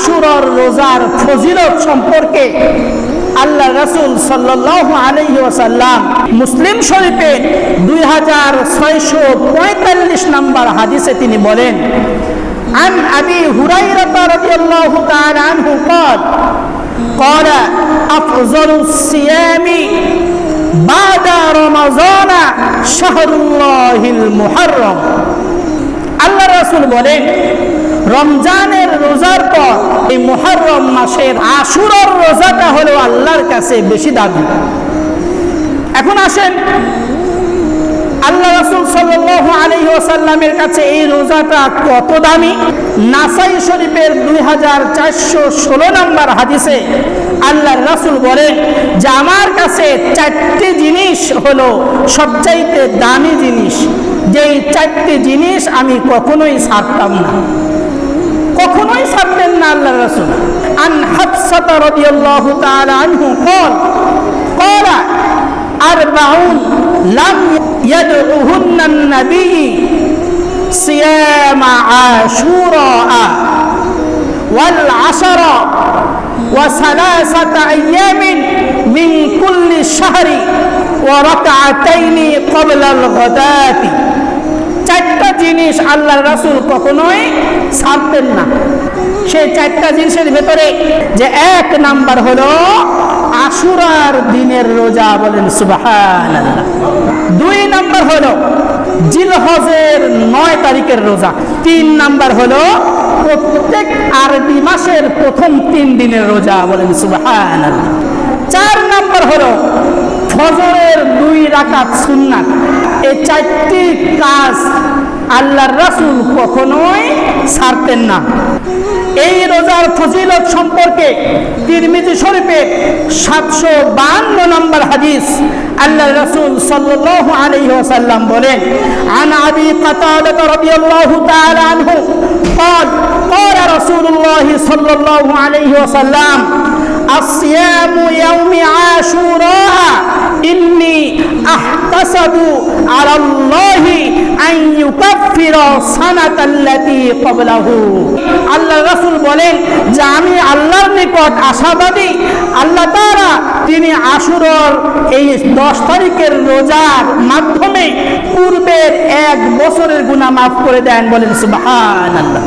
আশুরার রোজার ফজিলত সম্পর্কে আল্লাহ রাসূল সাল্লাল্লাহু আলাইহি ওয়াসাল্লাম মুসলিম শরীফে 2645 নম্বর হাদিসে তিনি বলেন, عن أبي هريرة رضي الله تعالى عنه قال أفضل الصيام بعد رمضان شهر الله المحرم। আল্লাহ রাসূল বলেন, রমজানের রোজার পর এই মুহররম মাসের আশুরার রোজাটা হলো আল্লাহর কাছে বেশি দামি। এখন আসেন, আল্লাহ রাসূল সাল্লাল্লাহু আলাইহি ওয়াসাল্লামের কাছে এই রোজাটা কত দামি। নাসাই শরীফের 2416 নম্বর হাদিসে আল্লাহর রাসূল বলেন যে আমার কাছে 4টি জিনিস হলো সবচাইতে দামি জিনিস, যেই 4টি জিনিস আমি কখনোই ছাড়তাম না, কখনোই ছাড়তেন না আল্লাহর রাসূল। আন হাফসা রাদিয়াল্লাহু তাআলা আনহু قال আরবাউন লাম ইয়াদউহুন্না আন-নবী সিয়ামা আশুরা ওয়াল আশরা ওয়া সালাসাতা আইয়ামিন মিন কুল্লি শাহরি ওয়া রাকআতাইনি ক্বাবলা আল-গাদাতি। 4টা জিনিস আল্লাহর রাসূল কখনোই ছাড়তেন না। সেই 4টা জিনিসের ভেতরে যে 1 নাম্বার হলো আশুরার দিনের রোজা, বলেন সুবহানাল্লাহ। 2 নাম্বার হলো জিলহজের 9 তারিখের রোজা। 3 নাম্বার হলো প্রত্যেক আরবি মাসের প্রথম 3 দিনের রোজা, বলেন সুবহানাল্লাহ। 4 নাম্বার হলো ফজরের 2 রাকাত সুন্নাত। এই 4টি কাজ আল্লাহর রাসূল কখনোই ছাড়তেন না। এই রোজার ফজিলত সম্পর্কে তিরমিজি শরীফে 752 নম্বর হাদিস আল্লাহর রাসূল সাল্লাল্লাহু আলাইহি ওয়াসাল্লাম বলেন, আন আবি কাতাদা রাদিয়াল্লাহু তাআলা আনহু قال قال رسول الله صلى الله عليه وسلم الصيام يوم عاشوراء إني أحتسب على الله أن يكفر السنة التي قبله। আল্লাহ রাসূল বলেন যে আমি আল্লাহর নিকট আশাবাদী, আল্লাহ তাআলা তিনি আশুরার এই 10 তারিখের রোজার মাধ্যমে পূর্বের 1 বছরের গুনাহ মাফ করে দেন, বলেন সুবহানাল্লাহ।